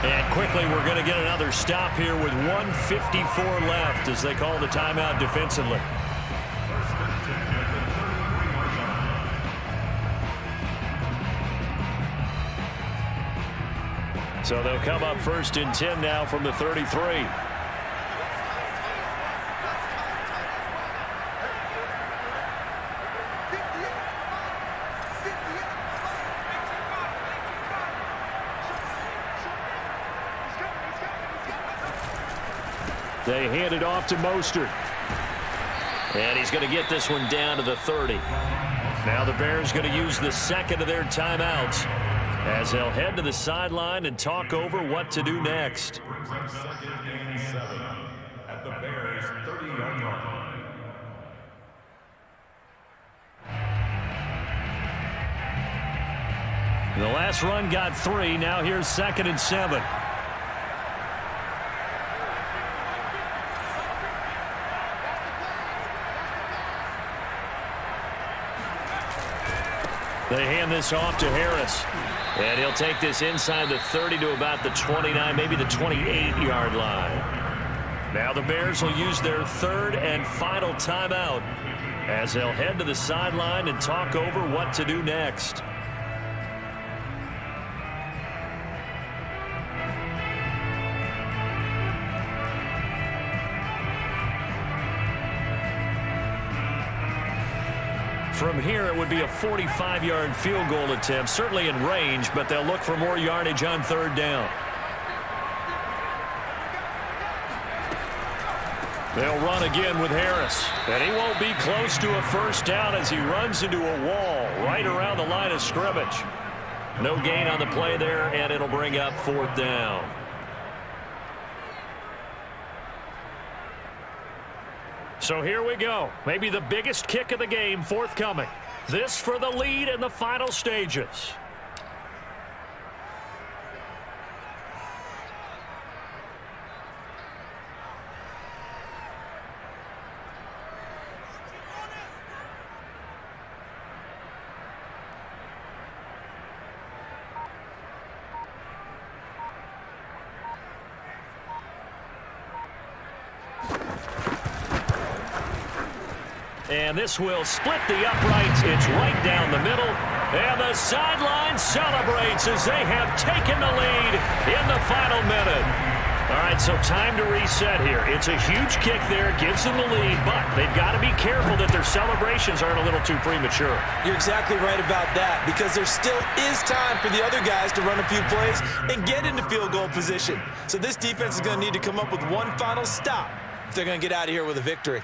And quickly, we're going to get another stop here with 1:54 left as they call the timeout defensively. So they'll come up 1st and 10 now from the 33. They hand it off to Mostert. And he's going to get this one down to the 30. Now the Bears going to use the second of their timeouts as they'll head to the sideline and talk over what to do next. Brings up 2nd and 7 at the Bears' 30-yard line. The last run got 3. Now here's 2nd and 7. They hand this off to Harris. And he'll take this inside the 30 to about the 29, maybe the 28-yard line. Now the Bears will use their 3rd and final timeout as they'll head to the sideline and talk over what to do next. From here, it would be a 45-yard field goal attempt, certainly in range, but they'll look for more yardage on 3rd down. They'll run again with Harris, and he won't be close to a 1st down as he runs into a wall right around the line of scrimmage. No gain on the play there, and it'll bring up 4th down. So here we go. Maybe the biggest kick of the game forthcoming. This for the lead in the final stages. And this will split the uprights. It's right down the middle. And the sideline celebrates as they have taken the lead in the final minute. All right, so time to reset here. It's a huge kick there, gives them the lead, but they've got to be careful that their celebrations aren't a little too premature. You're exactly right about that, because there still is time for the other guys to run a few plays and get into field goal position. So this defense is going to need to come up with one final stop if they're going to get out of here with a victory.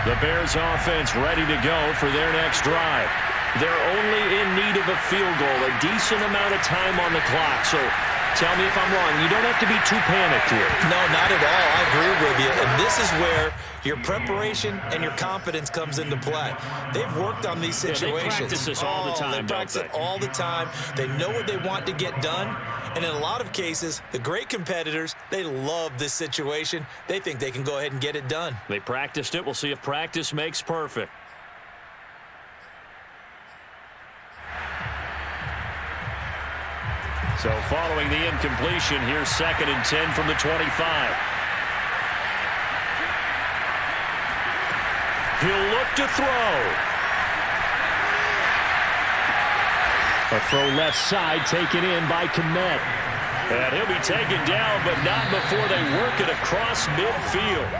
The Bears offense ready to go for their next drive. They're only in need of a field goal, a decent amount of time on the clock. So tell me if I'm wrong. You don't have to be too panicked here. No, not at all. I agree with you. And this is where your preparation and your confidence comes into play. They've worked on these situations. They practice this all the time, They practice it all the time. They know what they want to get done. And in a lot of cases, the great competitors, they love this situation. They think they can go ahead and get it done. They practiced it. We'll see if practice makes perfect. So following the incompletion, here's 2nd and 10 from the 25. He'll look to throw. A throw left side taken in by Kmet. And he'll be taken down, but not before they work it across midfield.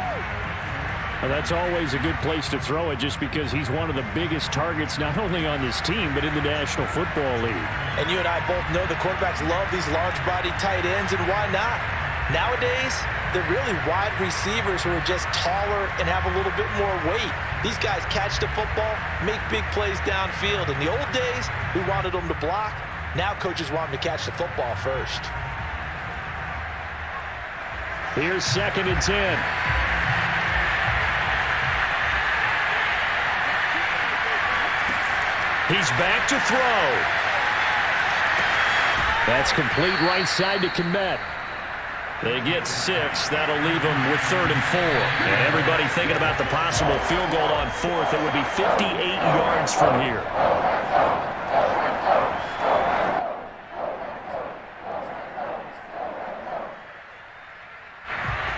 Well, that's always a good place to throw it just because he's one of the biggest targets not only on this team but in the National Football League. And you and I both know the quarterbacks love these large-body tight ends, and why not? Nowadays, they're really wide receivers who are just taller and have a little bit more weight. These guys catch the football, make big plays downfield. In the old days, we wanted them to block. Now coaches want them to catch the football first. Here's 2nd and 10. He's back to throw. That's complete right side to Kmet. They get 6. That'll leave them with 3rd and 4. And everybody thinking about the possible field goal on 4th. It would be 58 yards from here.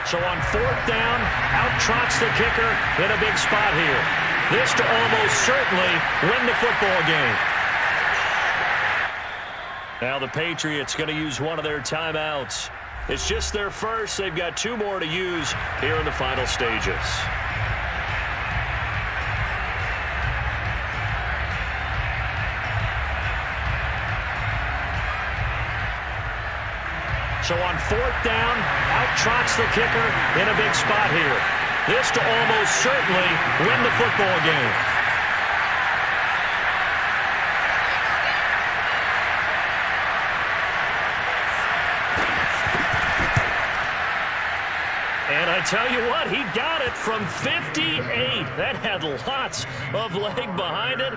So on 4th down, out trots the kicker in a big spot here. This to almost certainly win the football game. Now the Patriots going to use one of their timeouts. It's just their first. They've got 2 more to use here in the final stages. So on 4th down, out trots the kicker in a big spot here. This to almost certainly win the football game. And I tell you what, he got it from 58. That had lots of leg behind it.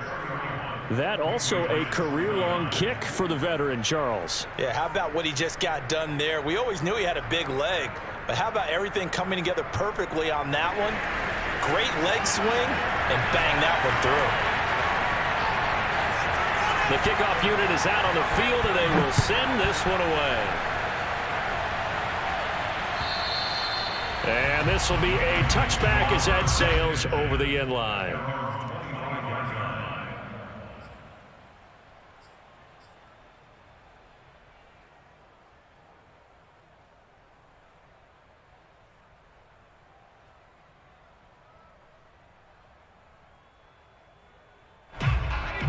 That also a career-long kick for the veteran, Charles. Yeah, how about what he just got done there? We always knew he had a big leg, but how about everything coming together perfectly on that one? Great leg swing, and bang that one through. The kickoff unit is out on the field, and they will send this one away. And this will be a touchback as that sails over the end line.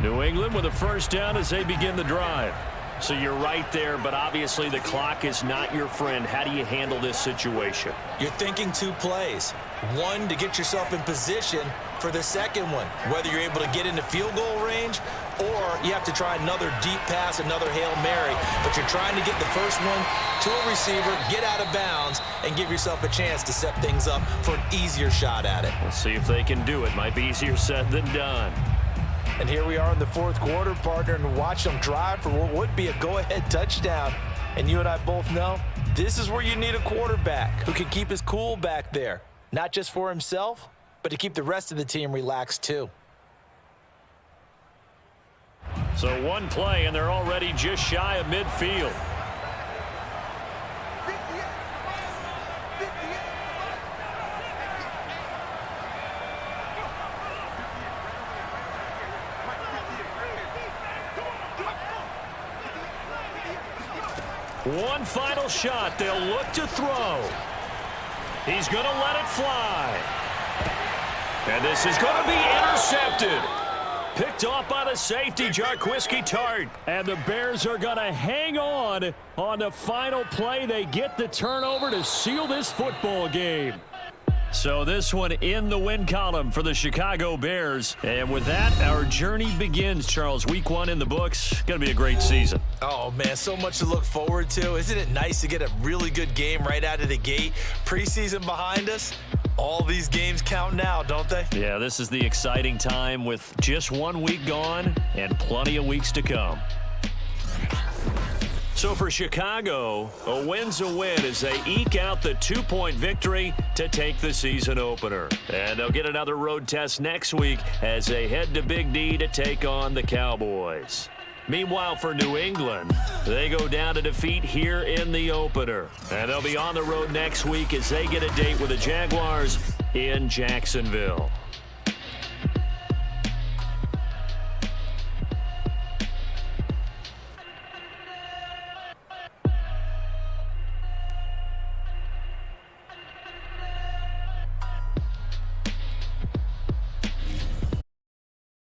New England with a first down as they begin the drive. So you're right there, but obviously the clock is not your friend. How do you handle this situation? You're thinking 2 plays. One, to get yourself in position for the second one, whether you're able to get into field goal range or you have to try another deep pass, another Hail Mary, but you're trying to get the first one to a receiver, get out of bounds, and give yourself a chance to set things up for an easier shot at it. We'll see if they can do it. Might be easier said than done. And here we are in the 4th quarter, partner, and watch them drive for what would be a go-ahead touchdown. And you and I both know this is where you need a quarterback who can keep his cool back there, not just for himself, but to keep the rest of the team relaxed too. So one play, and they're already just shy of midfield. One final shot. They'll look to throw. He's going to let it fly. And this is going to be intercepted. Picked off by the safety, Jarquiski Tart. And the Bears are going to hang on the final play. They get the turnover to seal this football game. So this one in the win column for the Chicago Bears. And with that, our journey begins, Charles. Week 1 in the books. Going to be a great season. Oh, man, so much to look forward to. Isn't it nice to get a really good game right out of the gate? Preseason behind us. All these games count now, don't they? Yeah, this is the exciting time with just 1 week gone and plenty of weeks to come. So for Chicago, a win's a win as they eke out the 2-point victory to take the season opener. And they'll get another road test next week as they head to Big D to take on the Cowboys. Meanwhile, for New England, they go down to defeat here in the opener. And they'll be on the road next week as they get a date with the Jaguars in Jacksonville.